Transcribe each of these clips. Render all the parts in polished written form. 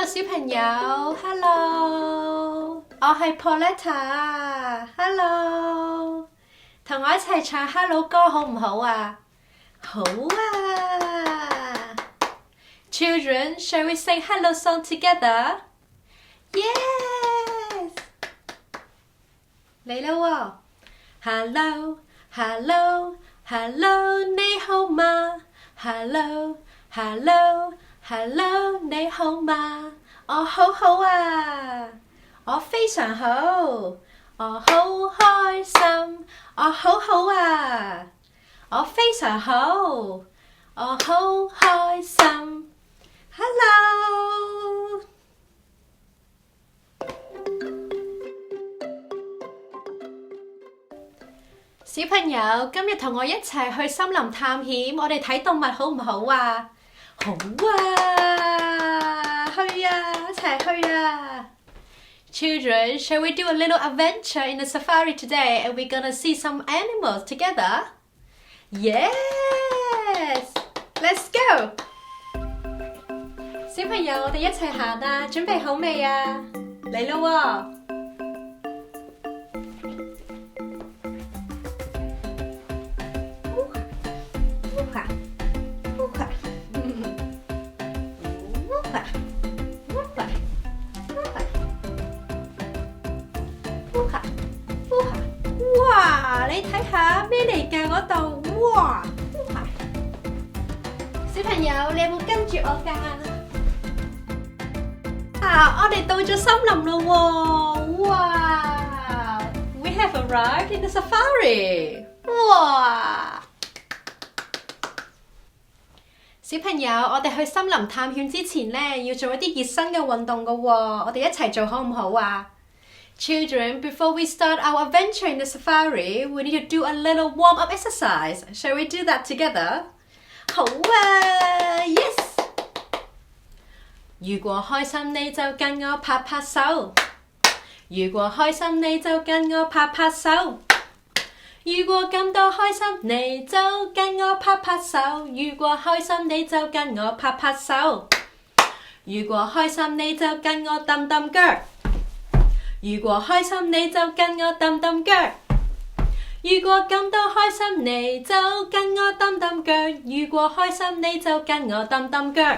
Hello 小朋友 ，Hello， 我係 Pauletta，Hello， 同我一齊唱 Hello 歌好唔好啊？好啊 ！Children, shall we sing Hello song together? Yes！ 嚟啦喎 ！Hello, hello, hello， 你好嗎 ？Hello, hello。Hello， 你好嗎？我好好啊，我非常好，我好開心，我好好啊，我非常好，我好開心。Hello， 小朋友，今日同我一齊去森林探險，我哋睇動物好唔好啊？好啊，去啊，一齊去啊 ！Children, shall we do a little adventure in the safari today and we're gonna see some animals together? Yes! Let's go! 小朋友，我哋一齊行啊！準備好未啊？嚟咯喎！哇！你睇下咩嚟㗎嗰度？哇！小朋友，你有冇跟住我㗎？啊！我哋到咗森林咯喎！哇 ！We have arrived in the safari！ 哇！小朋友，我哋去森林探險之前呢，要做一啲熱身嘅運動㗎喎，我哋一齊做好唔好啊？Children, before we start our adventure in the safari, we need to do a little warm-up exercise. Shall we do that together? 好啊 Yes! 如果開心你就跟我拍拍手。如果開心你就跟我拍拍手。如果感到開心你就跟我拍拍手。如果開心你就跟我拍拍手。如果開心你就跟我揼揼腳。如果開心你就跟我揼揼腳，如果感到開心你就跟我揼揼腳，如果開心你就跟我揼揼腳，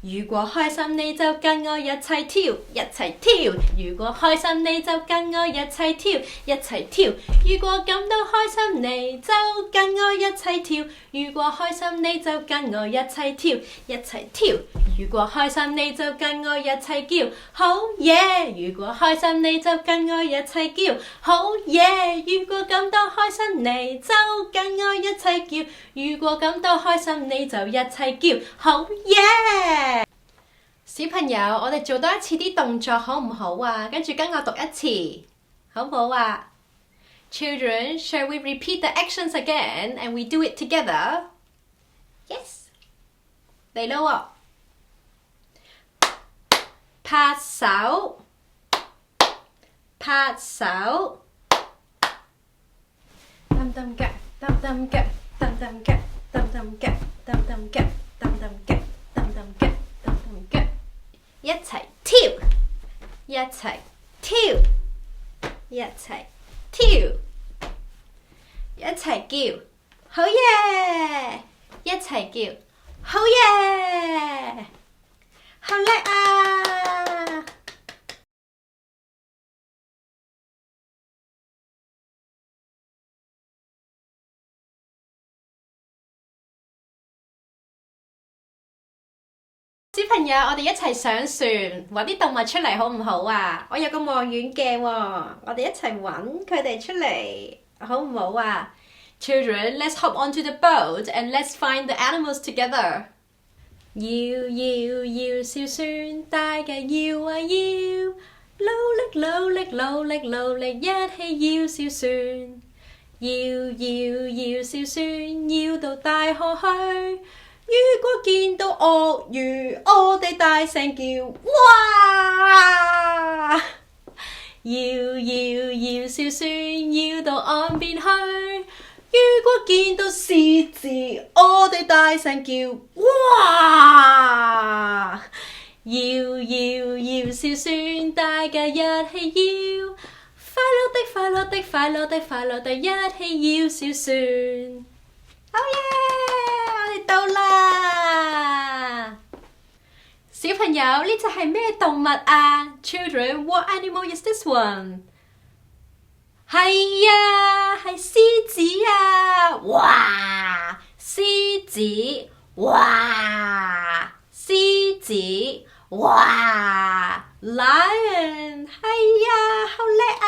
如果開心你就跟我一齊跳，一齊跳，如果開心你就跟我一齊跳，一齊跳，如果感到開心你就跟我一齊跳，如果開心你就跟我一齊跳，一齊跳。如果開心你就跟我一齊叫，好嘢！如果開心你就跟我一齊叫，好嘢！如果感到開心你就跟我一齊叫，如果感到開心你就一齊叫，好嘢！小朋友，我哋做多一次啲動作好唔好啊？跟住跟我讀一次，好唔好啊 ？Children, shall we repeat the actions again and we do it together? Yes. 嚟啦喎！拍手，拍手，揼揼腳，揼揼腳，揼揼腳，揼揼腳，揼揼腳，揼揼腳，揼揼腳，揼揼腳，一齊跳，一齊跳，一齊跳，一齊叫，好嘢！一齊叫，好嘢！好叻啊！小朋友，我哋一齊上船，揾啲動物出嚟好唔好啊？我有個望遠鏡喎，我哋一齊揾佢哋出嚟，好唔好啊 ？Children, let's hop onto the boat and let's find the animals together. 搖搖搖小船，大嘅搖啊搖，努力努力努力努力一起搖小船，搖搖搖小船，搖到大河去。如果見到鱷魚，我哋大聲叫，哇！搖搖搖小船，搖到岸邊去。如果見到獅子，我哋大聲叫，哇！搖小船，大家一起搖，快樂的快樂的快樂的快樂的一起搖小船。好耶！我哋到啦！小朋友，呢隻係咩動物啊 ？Children, what animal is this one？ 係啊，係獅子啊！哇！獅子，哇！獅子，哇 ！Lion， 係啊，好叻啊！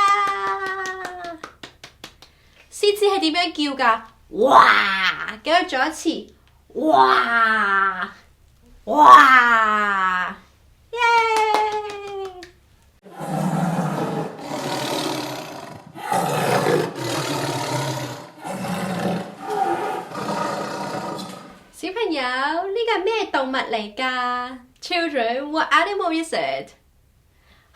獅子係點樣叫㗎？哇！繼續做一次，哇！哇！耶！小朋友，呢個係咩動物嚟㗎 ？Children, what animal is it？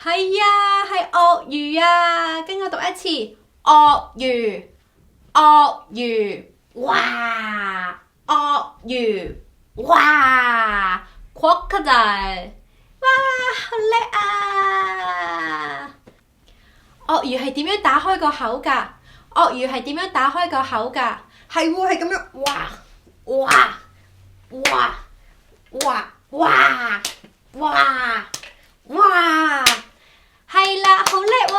係啊，係鱷魚啊！跟我讀一次，鱷魚，鱷魚，哇！鱷魚，哇 ！Crocodile， 哇，好叻啊！鱷魚係點樣打開個口㗎？鱷魚係點樣打開個口㗎？係喎，係咁樣，哇！哇！哇！哇！哇！哇！哇！係啦，好叻喎！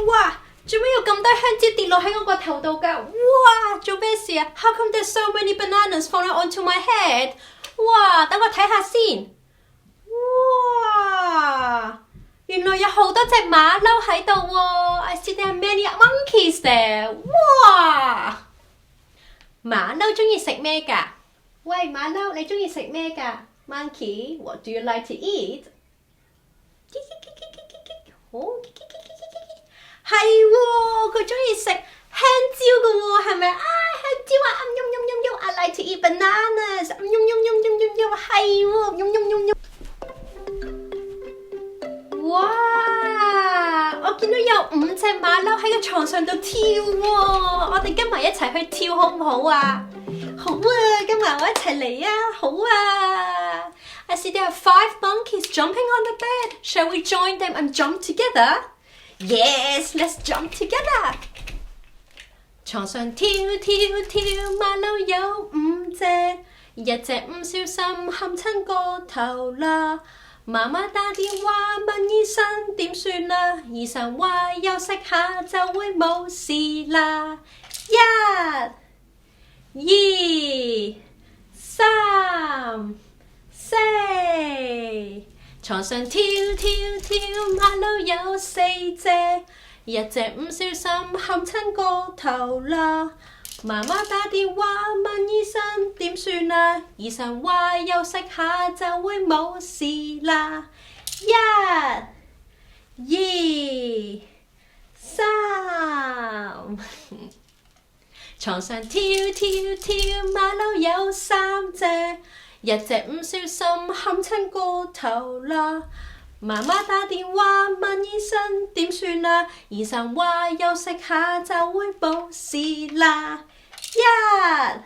哇！做咩有咁多香蕉跌落喺我個頭度㗎？哇！做咩事啊 ？How come there's so many bananas falling onto my head？ 哇！等我睇下先。哇！原來有好多隻馬騮喺度喎。I see there are many monkeys there。哇！馬騮中意食咩㗎？喂，馬騮，你中意食咩㗎 ？Monkey, what do you like to eat？ 係喎，佢中意食香蕉嘅喎，係咪啊？香蕉啊，I like to eat bananas，係喎，哇！我見到有5隻馬騮喺個床上度跳喎，我哋跟埋一齊去跳好唔好啊？好啊，跟埋我一齊嚟啊！好啊 ！I see there are 5 monkeys jumping on the bed. Shall we join them and jump together?Yes, let's jump together. 床上跳跳跳，馬騮有5隻，一隻唔小心冚親個頭啦。媽媽打電話問醫生點算啊？醫生話休息下就會冇事啦。1、2、3、4。床上跳跳跳，馬騮有4隻，一隻唔小心冚親個頭啦。媽媽打電話問醫生點算啊？醫生話休息下就會冇事啦。1、2、3。床上跳跳跳，馬騮有3隻。一隻唔小心冚親個頭啦，媽媽打電話問醫生點算啊？醫生話休息下就會冇事啦。1、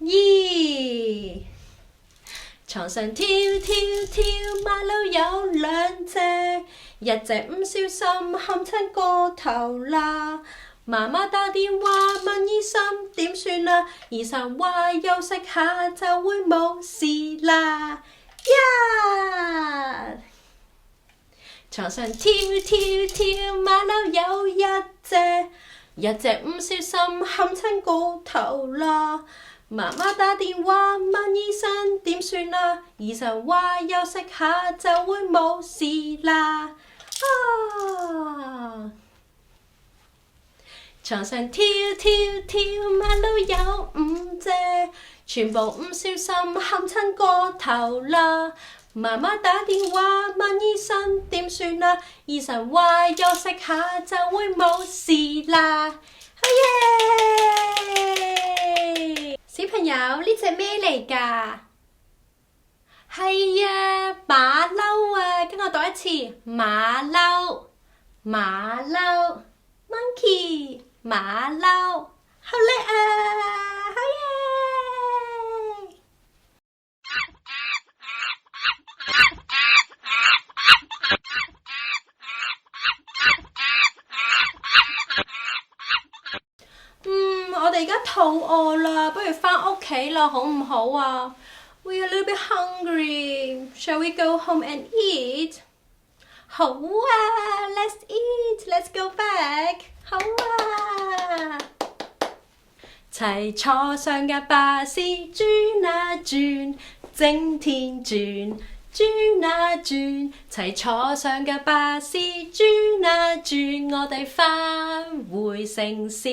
2，床上跳跳跳，馬騮有2隻，一隻唔小心冚親個頭啦。媽媽打電話問醫生點算啊？醫生話休息下就會冇事啦。床上跳跳跳，馬騮有1隻，一隻唔小心冚親個頭啦。媽媽打電話問醫生點算啊？醫生話休息下就會冇事啦。床上跳跳跳，馬騮有5隻，全部唔小心冚親個頭啦。媽媽打電話問醫生點算啊？醫生話休息下就會冇事啦。好耶！小朋友，呢隻咩嚟㗎？係啊，馬騮啊，跟我讀一次，次，馬騮，馬騮 ，monkey， 馬騮，好叻啊，好耶！我哋而家肚餓啦，不如返屋企啦，好唔好啊？We are a little bit hungry. Shall we go home and eat? 好啊 ，Let's eat. Let's go back. 好啊。齊坐上架巴士轉啊轉，整天轉，轉啊轉。齊坐上架巴士轉啊轉，我哋返回城市。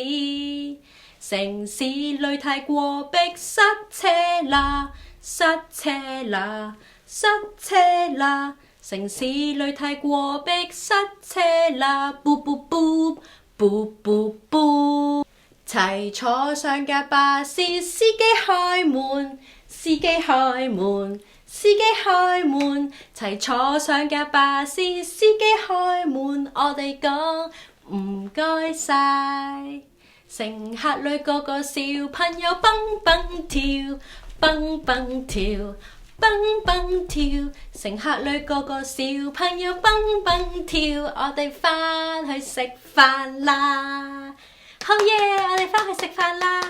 城市裏太過逼塞車啦，塞車啦，塞車啦！城市裏太過逼塞車啦，噗噗噗，噗噗噗！齊坐上架巴士，司機開門，司機開門，司機開門！齊坐上架巴士，司機開門，我哋講唔該晒。乘客裏個個小朋友蹦蹦跳，蹦蹦跳，蹦蹦跳。乘客裏個個小朋友蹦蹦跳，我哋返去食飯啦！好耶！我哋返去食飯啦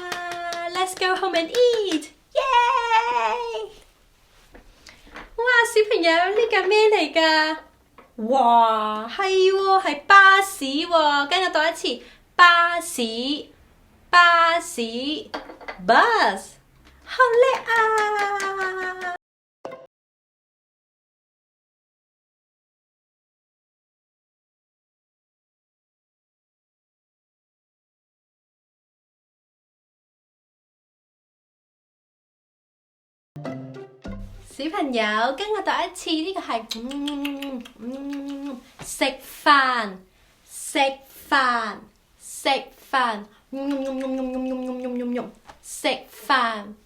！Let's go home and eat！ 耶！哇，小朋友呢架咩嚟㗎？哇，係喎，係巴士喎！跟我讀一次。巴士，巴士 ，bus， 好叻啊！小朋友，跟我讀一次，呢個係食飯，食飯。食飯，食飯。